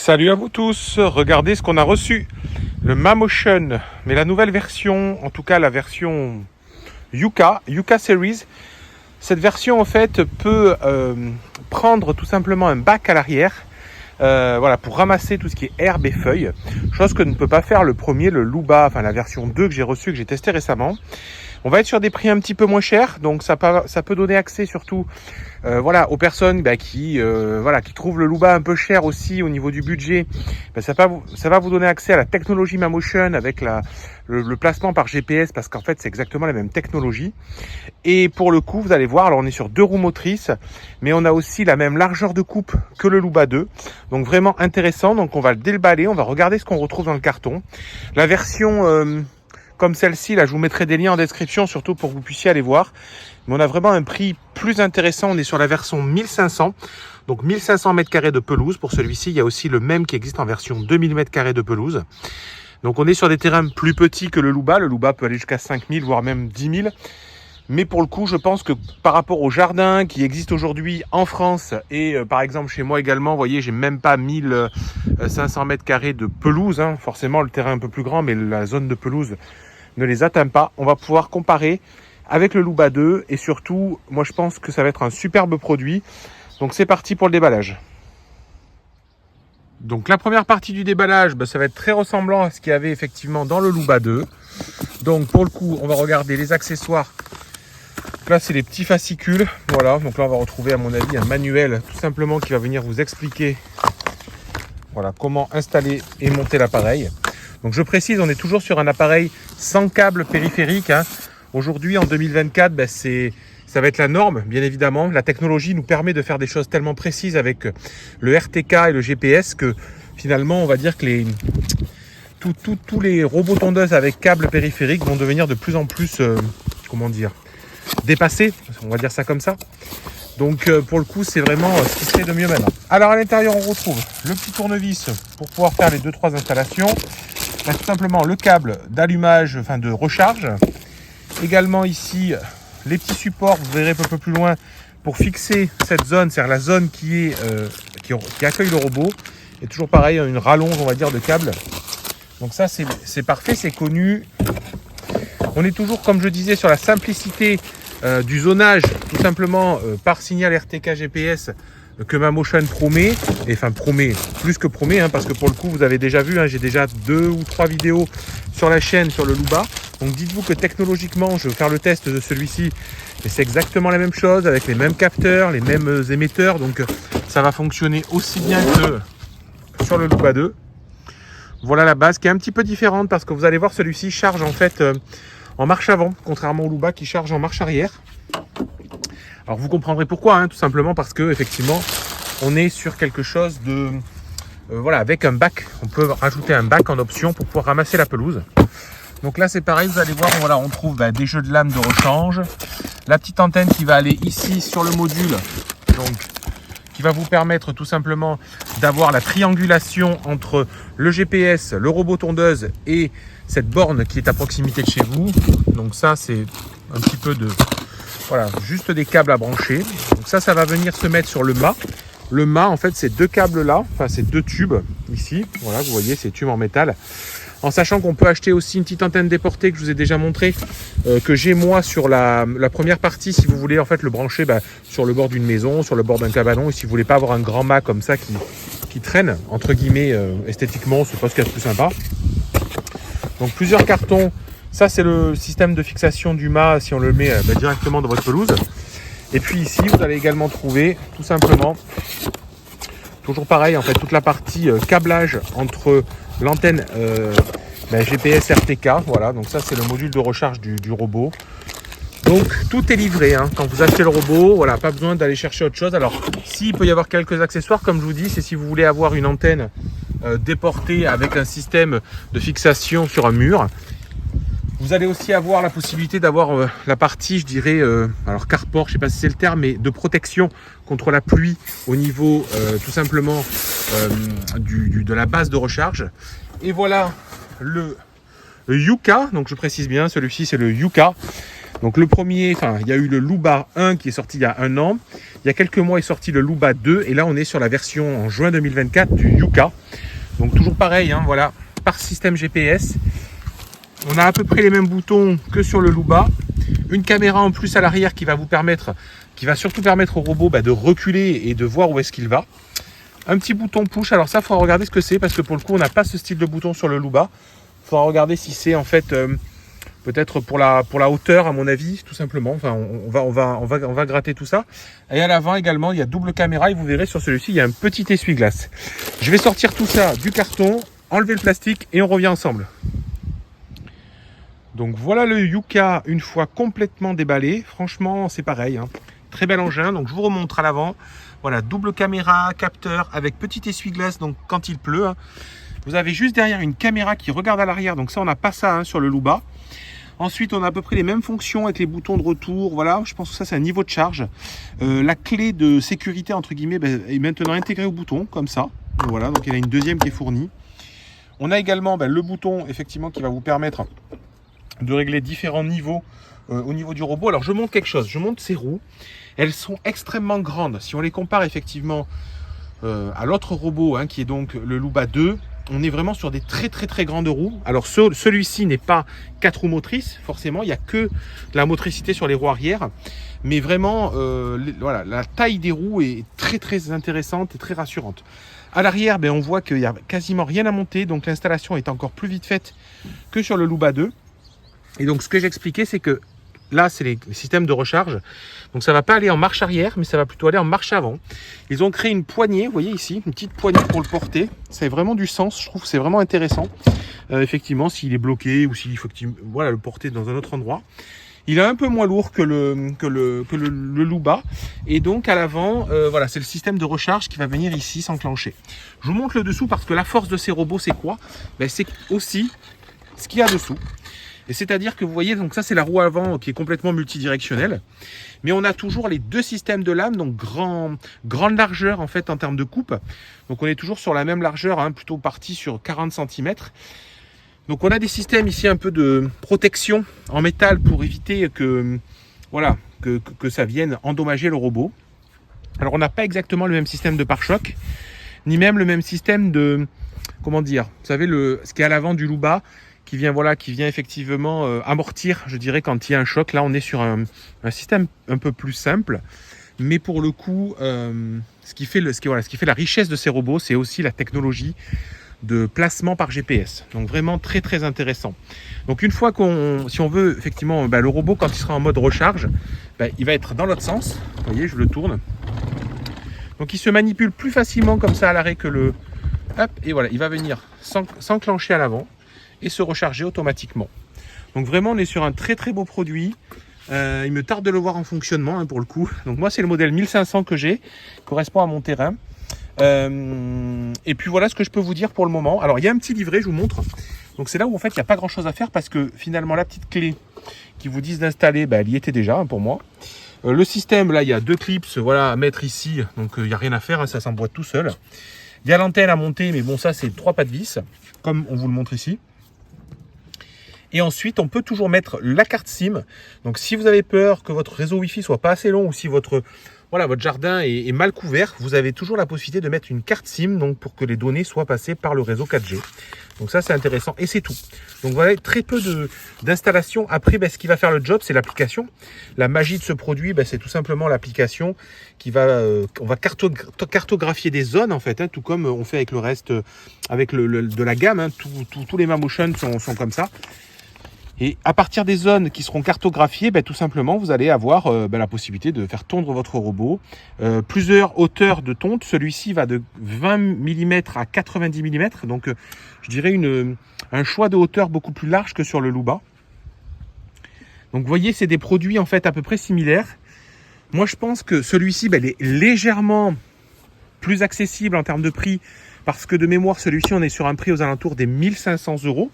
Salut à vous tous, regardez ce qu'on a reçu, le Mamotion, mais la nouvelle version, en tout cas la version Yuka Series. Cette version en fait peut prendre tout simplement un bac à l'arrière, voilà, pour ramasser tout ce qui est herbe et feuilles, chose que ne peut pas faire le premier, le Luba, enfin la version 2 que j'ai reçue, que j'ai testé récemment. On va être sur des prix un petit peu moins chers, donc ça peut donner accès surtout voilà, aux personnes qui trouvent le Luba un peu cher aussi au niveau du budget. Ça va vous donner accès à la technologie Mamotion avec le placement par GPS, parce qu'en fait c'est exactement la même technologie. Et pour le coup, vous allez voir, alors on est sur 2 roues motrices, mais on a aussi la même largeur de coupe que le Luba 2. Donc vraiment intéressant, donc on va le déballer, on va regarder ce qu'on retrouve dans le carton. La version comme celle-ci, là je vous mettrai des liens en description, surtout pour que vous puissiez aller voir. Mais on a vraiment un prix plus intéressant, on est sur la version 1500. Donc 1500 m² de pelouse pour celui-ci. Il y a aussi le même qui existe en version 2000 m² de pelouse. Donc on est sur des terrains plus petits que le Luba. Le Luba peut aller jusqu'à 5000, voire même 10 000. Mais pour le coup, je pense que par rapport au jardin qui existe aujourd'hui en France et par exemple chez moi également, vous voyez, j'ai même pas 1500 m² de pelouse. Forcément, le terrain est un peu plus grand, mais la zone de pelouse ne les atteint pas. On va pouvoir comparer avec le Luba 2 et surtout, moi je pense que ça va être un superbe produit. Donc c'est parti pour le déballage. Donc la première partie du déballage, ça va être très ressemblant à ce qu'il y avait effectivement dans le Luba 2. Donc pour le coup, on va regarder les accessoires. Là, c'est les petits fascicules. Voilà, donc là, on va retrouver, à mon avis, un manuel tout simplement qui va venir vous expliquer voilà, comment installer et monter l'appareil. Donc je précise, on est toujours sur un appareil sans câble périphérique. Aujourd'hui, en 2024, ça va être la norme, bien évidemment. La technologie nous permet de faire des choses tellement précises avec le RTK et le GPS que finalement, on va dire que tous les robots tondeuses avec câble périphérique vont devenir de plus en plus, dépassés, on va dire ça comme ça. Donc pour le coup, c'est vraiment ce qui se fait de mieux maintenant. Alors à l'intérieur, on retrouve le petit tournevis pour pouvoir faire les 2-3 installations. Là, tout simplement le câble d'allumage, de recharge. Également ici, les petits supports, vous verrez un peu plus loin, pour fixer cette zone, c'est-à-dire la zone qui accueille le robot. Et toujours pareil, une rallonge, on va dire, de câble. Donc ça, c'est parfait, c'est connu. On est toujours, comme je disais, sur la simplicité du zonage, tout simplement par signal RTK GPS que Mamotion promet, et promet, plus que promet, parce que pour le coup, vous avez déjà vu, j'ai déjà 2 ou 3 vidéos sur la chaîne, sur le Luba. Donc dites-vous que technologiquement, je vais faire le test de celui-ci, et c'est exactement la même chose, avec les mêmes capteurs, les mêmes émetteurs, donc ça va fonctionner aussi bien que sur le Luba 2. Voilà la base qui est un petit peu différente, parce que vous allez voir, celui-ci charge en fait en marche avant, contrairement au Luba qui charge en marche arrière. Alors vous comprendrez pourquoi, tout simplement parce que effectivement on est sur quelque chose de avec un bac. On peut rajouter un bac en option pour pouvoir ramasser la pelouse. Donc là c'est pareil, vous allez voir, on trouve des jeux de lames de rechange, la petite antenne qui va aller ici sur le module, donc qui va vous permettre tout simplement d'avoir la triangulation entre le GPS, le robot tondeuse et cette borne qui est à proximité de chez vous. Donc ça, c'est un petit peu juste des câbles à brancher. Donc ça va venir se mettre sur le mât. Le mât, en fait, ces 2 câbles là, ces 2 tubes ici. Voilà, vous voyez ces tubes en métal. En sachant qu'on peut acheter aussi une petite antenne déportée que je vous ai déjà montré, que j'ai moi sur la première partie, si vous voulez en fait le brancher sur le bord d'une maison, sur le bord d'un cabanon, et si vous voulez pas avoir un grand mât comme ça qui traîne, entre guillemets, esthétiquement, c'est pas ce qu'il y a de plus sympa. Donc plusieurs cartons, ça c'est le système de fixation du mât si on le met directement dans votre pelouse. Et puis ici, vous allez également trouver tout simplement, toujours pareil en fait, toute la partie câblage entre l'antenne GPS RTK, voilà, donc ça c'est le module de recharge du robot. Donc tout est livré, quand vous achetez le robot, voilà, pas besoin d'aller chercher autre chose. Alors s'il peut y avoir quelques accessoires, comme je vous dis, c'est si vous voulez avoir une antenne déportée avec un système de fixation sur un mur. Vous allez aussi avoir la possibilité d'avoir la partie, je dirais, alors carport, je ne sais pas si c'est le terme, mais de protection contre la pluie au niveau tout simplement de la base de recharge. Et voilà le Yuka, donc je précise bien, celui-ci c'est le Yuka. Donc le premier, il y a eu le Luba 1 qui est sorti il y a 1 an. Il y a quelques mois est sorti le Luba 2 et là on est sur la version en juin 2024 du Yuka. Donc toujours pareil, hein, voilà, par système GPS. On a à peu près les mêmes boutons que sur le Luba. Une caméra en plus à l'arrière qui va surtout permettre au robot de reculer et de voir où est-ce qu'il va. Un petit bouton push, alors ça il faudra regarder ce que c'est parce que pour le coup on n'a pas ce style de bouton sur le Luba. Il faudra regarder si c'est en fait peut-être pour la hauteur à mon avis, tout simplement. Enfin on va gratter tout ça. Et à l'avant également il y a double caméra et vous verrez sur celui-ci il y a un petit essuie-glace. Je vais sortir tout ça du carton, enlever le plastique et on revient ensemble. Donc voilà le Yuka une fois complètement déballé. Franchement c'est pareil, hein. Très bel engin. Donc je vous remontre à l'avant. Voilà, double caméra, capteur avec petit essuie-glace donc quand il pleut. Hein. Vous avez juste derrière une caméra qui regarde à l'arrière. Donc ça on n'a pas ça hein, sur le Luba. Ensuite on a à peu près les mêmes fonctions avec les boutons de retour. Voilà, je pense que ça c'est un niveau de charge. La clé de sécurité entre guillemets est maintenant intégrée au bouton comme ça. Voilà, donc il y en a une deuxième qui est fournie. On a également le bouton effectivement qui va vous permettre de régler différents niveaux au niveau du robot. Alors je montre quelque chose, je montre ces roues. Elles sont extrêmement grandes. Si on les compare effectivement à l'autre robot hein, qui est donc le Luba 2, on est vraiment sur des très grandes roues. Alors celui-ci n'est pas 4 roues motrices, forcément, il n'y a que de la motricité sur les roues arrière. Mais vraiment, voilà, la taille des roues est très intéressante et très rassurante. À l'arrière, on voit qu'il n'y a quasiment rien à monter, donc l'installation est encore plus vite faite que sur le Luba 2. Et donc ce que j'expliquais, c'est que là, c'est les systèmes de recharge. Donc ça ne va pas aller en marche arrière, mais ça va plutôt aller en marche avant. Ils ont créé une poignée, vous voyez ici, une petite poignée pour le porter. Ça a vraiment du sens, je trouve que c'est vraiment intéressant. Effectivement, s'il est bloqué ou s'il faut le porter dans un autre endroit. Il est un peu moins lourd que le Luba. Et donc à l'avant, voilà, c'est le système de recharge qui va venir ici s'enclencher. Je vous montre le dessous parce que la force de ces robots, c'est quoi? C'est aussi ce qu'il y a dessous. Et c'est-à-dire que vous voyez, donc ça c'est la roue avant qui est complètement multidirectionnelle. Mais on a toujours les deux systèmes de lame, donc grande largeur en fait en termes de coupe. Donc on est toujours sur la même largeur, hein, plutôt parti sur 40 cm. Donc on a des systèmes ici un peu de protection en métal pour éviter que ça vienne endommager le robot. Alors on n'a pas exactement le même système de pare-choc, ni même le même système de, comment dire, vous savez ce qui est à l'avant du Luba, qui vient effectivement amortir, je dirais, quand il y a un choc. Là, on est sur un système un peu plus simple. Mais pour le coup, ce qui fait la richesse de ces robots, c'est aussi la technologie de placement par GPS. Donc vraiment très intéressant. Donc une fois si on veut effectivement, le robot, quand il sera en mode recharge, il va être dans l'autre sens. Vous voyez, je le tourne. Donc il se manipule plus facilement comme ça à l'arrêt que le... Hop, et voilà, il va venir s'enclencher à l'avant et se recharger automatiquement. Donc vraiment on est sur un très beau produit. Il me tarde de le voir en fonctionnement hein, pour le coup. Donc moi c'est le modèle 1500 que j'ai, correspond à mon terrain. Et puis voilà ce que je peux vous dire pour le moment. Alors il y a un petit livret, je vous montre. Donc c'est là où en fait il n'y a pas grand chose à faire parce que finalement la petite clé qui vous disent d'installer, elle y était déjà hein, pour moi. Le système, là il y a deux clips à mettre ici, donc il n'y a rien à faire, hein, ça s'emboîte tout seul. Il y a l'antenne à monter, mais bon ça c'est 3 pas de vis, comme on vous le montre ici. Et ensuite, on peut toujours mettre la carte SIM. Donc, si vous avez peur que votre réseau Wi-Fi soit pas assez long ou si votre jardin est mal couvert, vous avez toujours la possibilité de mettre une carte SIM donc pour que les données soient passées par le réseau 4G. Donc ça, c'est intéressant et c'est tout. Donc voilà, très peu d'installation. Après, ce qui va faire le job, c'est l'application. La magie de ce produit, c'est tout simplement l'application qui va, on va cartographier des zones en fait, hein, tout comme on fait avec le reste, avec de la gamme. Hein, tous les Mamotion sont comme ça. Et à partir des zones qui seront cartographiées, tout simplement, vous allez avoir la possibilité de faire tondre votre robot. Plusieurs hauteurs de tonte. Celui-ci va de 20 mm à 90 mm. Donc, je dirais un choix de hauteur beaucoup plus large que sur le Luba. Donc, vous voyez, c'est des produits en fait à peu près similaires. Moi, je pense que celui-ci, il est légèrement plus accessible en termes de prix parce que de mémoire, celui-ci, on est sur un prix aux alentours des 1500 €.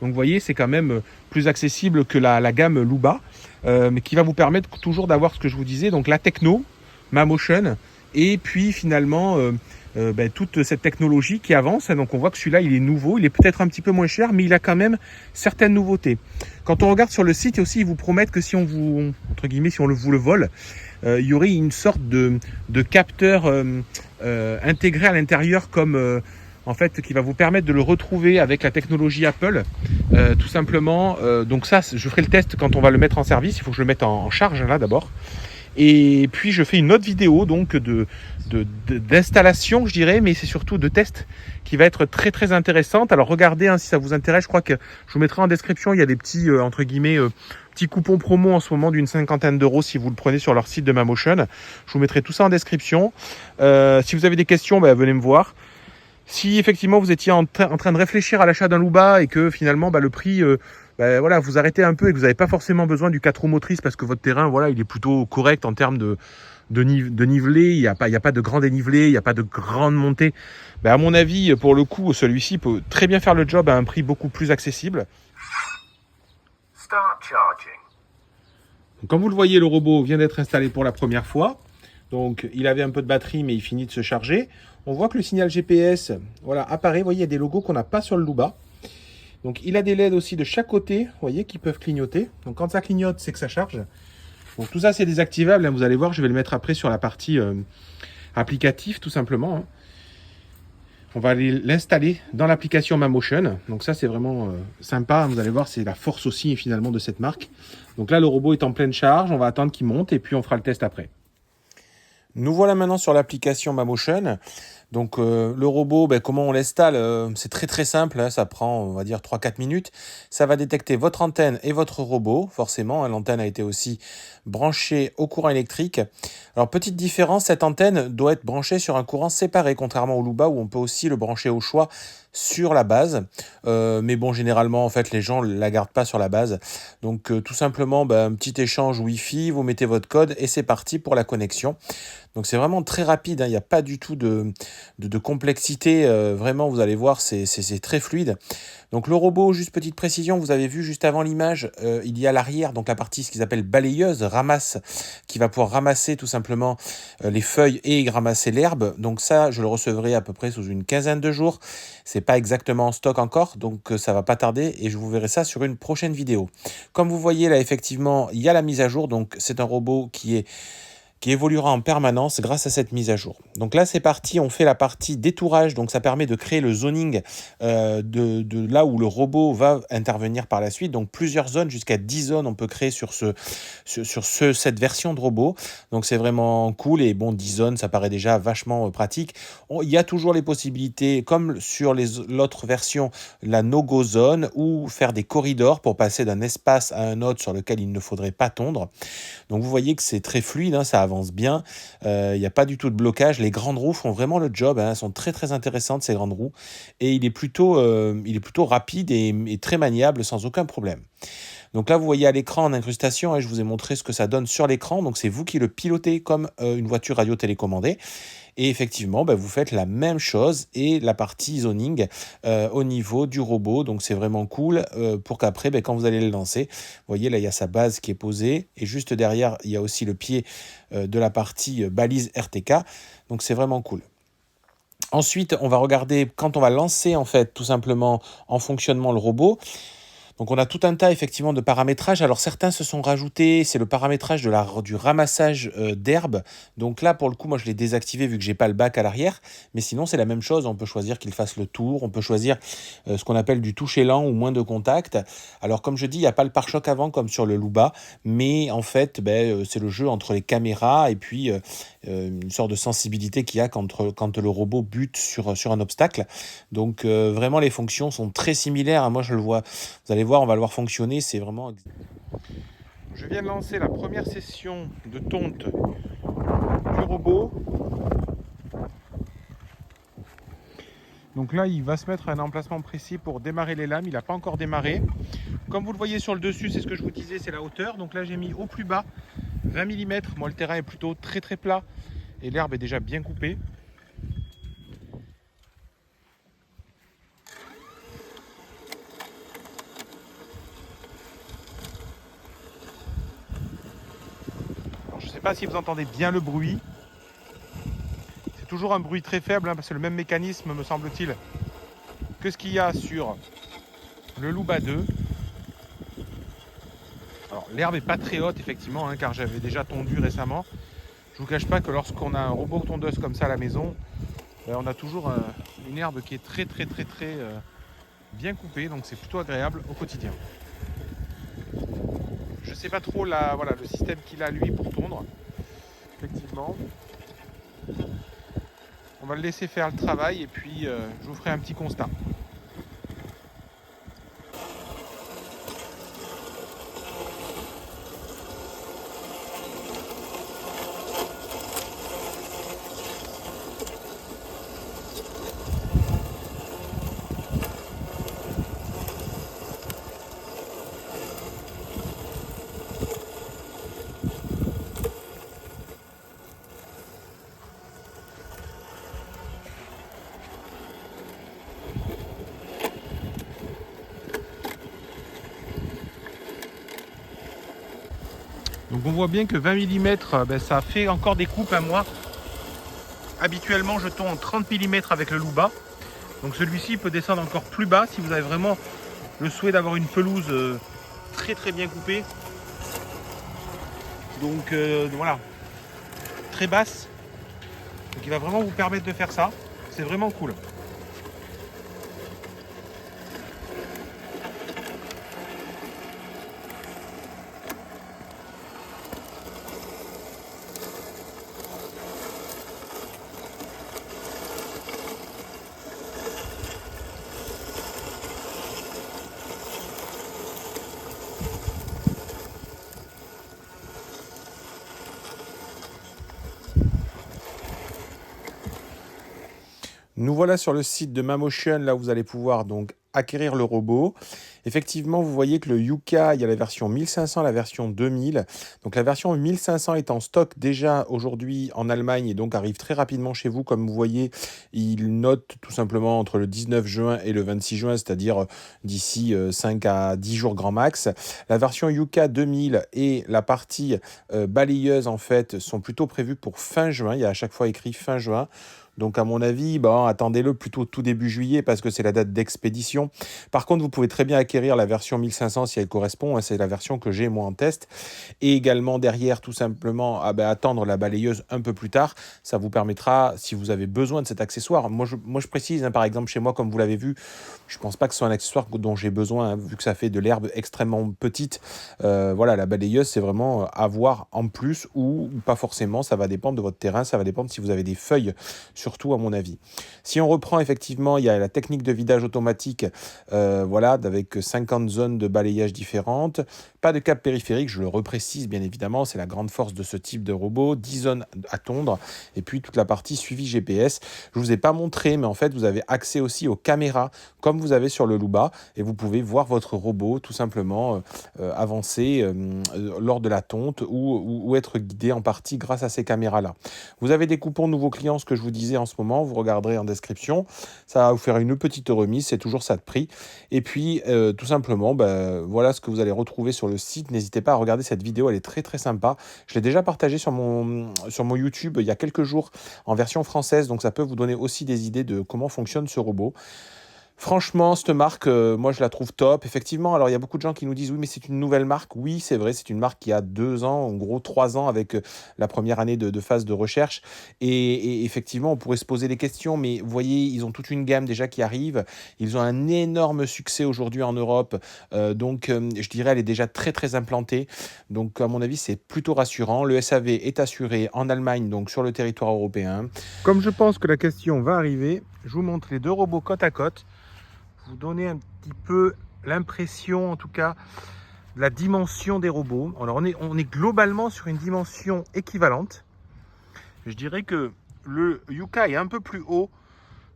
Donc vous voyez, c'est quand même plus accessible que la gamme Luba, mais qui va vous permettre toujours d'avoir ce que je vous disais, donc la techno, Mamotion, et puis finalement toute cette technologie qui avance. Donc on voit que celui-là il est nouveau, il est peut-être un petit peu moins cher, mais il a quand même certaines nouveautés. Quand on regarde sur le site aussi, ils vous promettent que si on vous, entre guillemets, si on vous le vole, il y aurait une sorte de capteur intégré à l'intérieur comme en fait qui va vous permettre de le retrouver avec la technologie Apple, tout simplement. Donc ça, je ferai le test quand on va le mettre en service. Il faut que je le mette en charge là d'abord. Et puis je fais une autre vidéo donc d'installation, je dirais, mais c'est surtout de test qui va être très très intéressante. Alors regardez si ça vous intéresse, je crois que je vous mettrai en description, il y a des petits entre guillemets petits coupons promo en ce moment d'une 50aine d'euros si vous le prenez sur leur site de MaMotion. Je vous mettrai tout ça en description. Si vous avez des questions, venez me voir. Si effectivement vous étiez en train de réfléchir à l'achat d'un Luba et que finalement le prix, voilà, vous arrêtez un peu et que vous n'avez pas forcément besoin du 4 roues motrices parce que votre terrain, voilà, il est plutôt correct en termes de nivelé, il n'y a pas de grand dénivelé, il n'y a pas de grande montée. À mon avis, pour le coup, celui-ci peut très bien faire le job à un prix beaucoup plus accessible. Start charging. Donc, comme vous le voyez, le robot vient d'être installé pour la première fois. Donc il avait un peu de batterie, mais il finit de se charger. On voit que le signal GPS voilà, apparaît. Vous voyez, il y a des logos qu'on n'a pas sur le Luba. Donc il a des LED aussi de chaque côté, vous voyez, qui peuvent clignoter. Donc quand ça clignote, c'est que ça charge. Donc tout ça, c'est désactivable. Vous allez voir, je vais le mettre après sur la partie applicative, tout simplement. On va aller l'installer dans l'application MaMotion. Donc ça, c'est vraiment sympa. Vous allez voir, c'est la force aussi, finalement, de cette marque. Donc là, le robot est en pleine charge. On va attendre qu'il monte et puis on fera le test après. Nous voilà maintenant sur l'application MaMotion. Donc le robot, comment on l'installe, c'est très très simple, hein, ça prend on va dire 3-4 minutes. Ça va détecter votre antenne et votre robot, forcément, hein, l'antenne a été aussi branchée au courant électrique. Alors petite différence, cette antenne doit être branchée sur un courant séparé, contrairement au Luba où on peut aussi le brancher au choix sur la base. Mais bon, généralement, en fait, les gens ne la gardent pas sur la base. Donc tout simplement, un petit échange Wi-Fi, vous mettez votre code et c'est parti pour la connexion. Donc c'est vraiment très rapide, hein, il n'y a pas du tout de complexité, vraiment vous allez voir c'est très fluide. Donc le robot, juste petite précision, vous avez vu juste avant l'image, il y a l'arrière, donc la partie ce qu'ils appellent balayeuse, ramasse, qui va pouvoir ramasser tout simplement les feuilles et ramasser l'herbe. Donc ça, je le recevrai à peu près sous une quinzaine de jours. C'est pas exactement en stock encore, donc ça va pas tarder et je vous verrai ça sur une prochaine vidéo. Comme vous voyez là, effectivement, il y a la mise à jour, donc c'est un robot qui évoluera en permanence grâce à cette mise à jour. Donc là, c'est parti, on fait la partie détourage, donc ça permet de créer le zoning de là où le robot va intervenir par la suite. Donc plusieurs zones, jusqu'à 10 zones, on peut créer sur cette version de robot. Donc c'est vraiment cool et bon, 10 zones, ça paraît déjà vachement pratique. Il y a toujours les possibilités, comme sur l'autre version, la no-go zone ou faire des corridors pour passer d'un espace à un autre sur lequel il ne faudrait pas tondre. Donc vous voyez que c'est très fluide, hein, ça avance bien, il n'y a pas du tout de blocage, les grandes roues font vraiment le job, hein, elles sont très très intéressantes ces grandes roues, et il est plutôt rapide et très maniable sans aucun problème. Donc là, vous voyez à l'écran en incrustation, et je vous ai montré ce que ça donne sur l'écran, donc c'est vous qui le pilotez comme une voiture radio télécommandée. Et effectivement, vous faites la même chose et la partie zoning au niveau du robot. Donc c'est vraiment cool pour qu'après, quand vous allez le lancer, vous voyez là, il y a sa base qui est posée. Et juste derrière, il y a aussi le pied de la partie balise RTK. Donc c'est vraiment cool. Ensuite, on va regarder quand on va lancer en fait tout simplement en fonctionnement le robot. Donc on a tout un tas effectivement de paramétrages. Alors certains se sont rajoutés, c'est le paramétrage du ramassage d'herbe. Donc là pour le coup moi je l'ai désactivé vu que j'ai pas le bac à l'arrière. Mais sinon c'est la même chose, on peut choisir qu'il fasse le tour, on peut choisir ce qu'on appelle du toucher lent ou moins de contact. Alors comme je dis, il n'y a pas le pare-choc avant comme sur le Luba, mais en fait c'est le jeu entre les caméras et puis une sorte de sensibilité qu'il y a quand le robot bute sur un obstacle. Donc vraiment les fonctions sont très similaires. Moi je le vois, vous allez voir, on va le voir fonctionner, c'est vraiment... Je viens de lancer la première session de tonte du robot. Donc là, il va se mettre à un emplacement précis pour démarrer les lames. Il n'a pas encore démarré. Comme vous le voyez sur le dessus, c'est ce que je vous disais, c'est la hauteur. Donc là, j'ai mis au plus bas 20 mm. Moi, le terrain est plutôt très très plat et l'herbe est déjà bien coupée. Alors, je ne sais pas si vous entendez bien le bruit. toujours un bruit très faible, hein, parce que c'est le même mécanisme, me semble-t-il, que ce qu'il y a sur le Luba 2. Alors l'herbe n'est pas très haute effectivement, hein, car j'avais déjà tondu récemment. Je ne vous cache pas que lorsqu'on a un robot tondeuse comme ça à la maison, on a toujours une herbe qui est très bien coupée, donc c'est plutôt agréable au quotidien. Je ne sais pas trop le système qu'il a lui pour tondre, effectivement. On va le laisser faire le travail et puis je vous ferai un petit constat. Donc on voit bien que 20 mm, ça fait encore des coupes à moi. Habituellement je tonds en 30 mm avec le Luba. Donc celui-ci peut descendre encore plus bas si vous avez vraiment le souhait d'avoir une pelouse très bien coupée. Donc voilà, très basse. Donc il va vraiment vous permettre de faire ça. C'est vraiment cool. Nous voilà sur le site de Mamotion, là où vous allez pouvoir donc acquérir le robot. Effectivement, vous voyez que le Yuka, il y a la version 1500, la version 2000. Donc la version 1500 est en stock déjà aujourd'hui en Allemagne et donc arrive très rapidement chez vous. Comme vous voyez, il note tout simplement entre le 19 juin et le 26 juin, c'est-à-dire d'ici 5 à 10 jours grand max. La version Yuka 2000 et la partie balayeuse en fait sont plutôt prévues pour fin juin. Il y a à chaque fois écrit fin juin. Donc à mon avis, attendez-le plutôt tout début juillet parce que c'est la date d'expédition. Par contre, vous pouvez très bien acquérir la version 1500 si elle correspond. Hein, c'est la version que j'ai moi en test. Et également derrière, tout simplement, attendre la balayeuse un peu plus tard. Ça vous permettra, si vous avez besoin de cet accessoire. Moi, je précise, hein, par exemple, chez moi, comme vous l'avez vu, je ne pense pas que ce soit un accessoire dont j'ai besoin, hein, vu que ça fait de l'herbe extrêmement petite. Voilà, la balayeuse, c'est vraiment à voir en plus ou pas forcément. Ça va dépendre de votre terrain. Ça va dépendre si vous avez des feuilles surtout à mon avis. Si on reprend effectivement, il y a la technique de vidage automatique, avec 50 zones de balayage différentes, pas de câble périphérique, je le reprécise bien évidemment, c'est la grande force de ce type de robot, 10 zones à tondre, et puis toute la partie suivi GPS. Je ne vous ai pas montré, mais en fait vous avez accès aussi aux caméras, comme vous avez sur le Luba, et vous pouvez voir votre robot tout simplement avancer lors de la tonte ou être guidé en partie grâce à ces caméras-là. Vous avez des coupons nouveaux clients, ce que je vous disais en ce moment, vous regarderez en description, ça va vous faire une petite remise, c'est toujours ça de prix. Et puis tout simplement, voilà ce que vous allez retrouver sur le site. N'hésitez pas à regarder cette vidéo, elle est très sympa. Je l'ai déjà partagée sur mon YouTube il y a quelques jours en version française, donc ça peut vous donner aussi des idées de comment fonctionne ce robot. Franchement, cette marque, moi je la trouve top. Effectivement, alors il y a beaucoup de gens qui nous disent oui, mais c'est une nouvelle marque. Oui, c'est vrai, c'est une marque qui a 2 ans, en gros 3 ans avec la première année de phase de recherche. Et effectivement, on pourrait se poser des questions, mais vous voyez, ils ont toute une gamme déjà qui arrive. Ils ont un énorme succès aujourd'hui en Europe. Je dirais, elle est déjà très implantée. Donc, à mon avis, c'est plutôt rassurant. Le SAV est assuré en Allemagne, donc sur le territoire européen. Comme je pense que la question va arriver, je vous montre les deux robots côte à côte. Vous donner un petit peu l'impression, en tout cas, de la dimension des robots. Alors, on est globalement sur une dimension équivalente. Je dirais que le Yuka est un peu plus haut,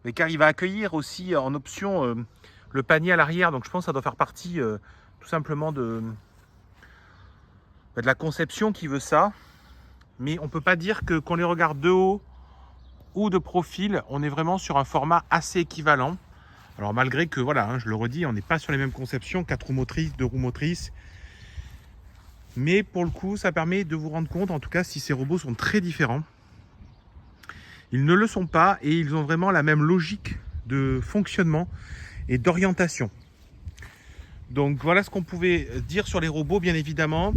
mais car il va accueillir aussi en option le panier à l'arrière. Donc, je pense que ça doit faire partie tout simplement de la conception qui veut ça. Mais on ne peut pas dire que qu'on les regarde de haut ou de profil, on est vraiment sur un format assez équivalent. Alors malgré que, voilà, hein, je le redis, on n'est pas sur les mêmes conceptions, 4 roues motrices, 2 roues motrices. Mais pour le coup, ça permet de vous rendre compte, en tout cas, si ces robots sont très différents. Ils ne le sont pas et ils ont vraiment la même logique de fonctionnement et d'orientation. Donc voilà ce qu'on pouvait dire sur les robots, bien évidemment.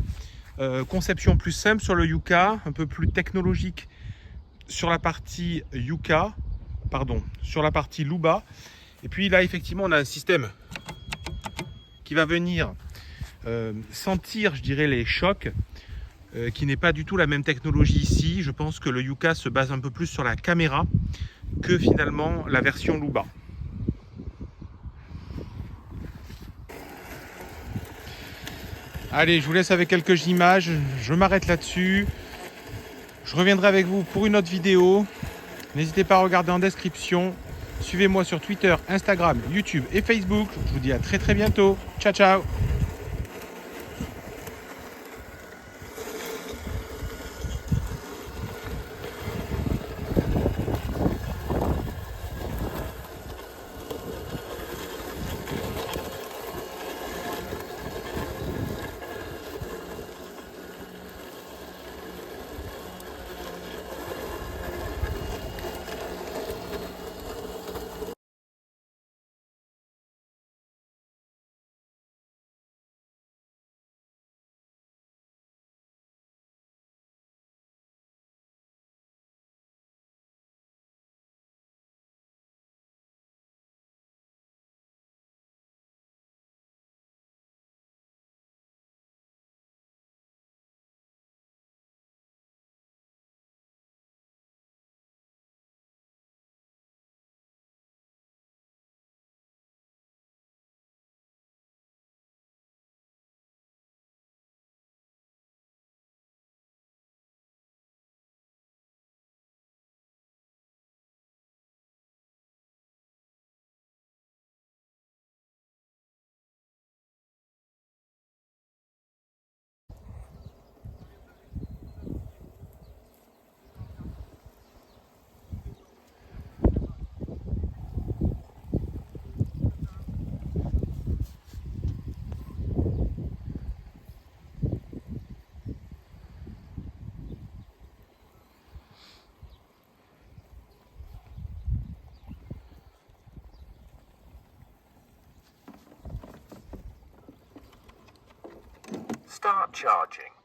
Conception plus simple sur le Yuka, un peu plus technologique sur la partie sur la partie Luba. Et puis là, effectivement, on a un système qui va venir sentir, je dirais, les chocs, qui n'est pas du tout la même technologie ici. Je pense que le Yuka se base un peu plus sur la caméra que finalement la version Luba. Allez, je vous laisse avec quelques images, je m'arrête là-dessus. Je reviendrai avec vous pour une autre vidéo. N'hésitez pas à regarder en description. Suivez-moi sur Twitter, Instagram, YouTube et Facebook. Je vous dis à très bientôt. Ciao, ciao. Start charging.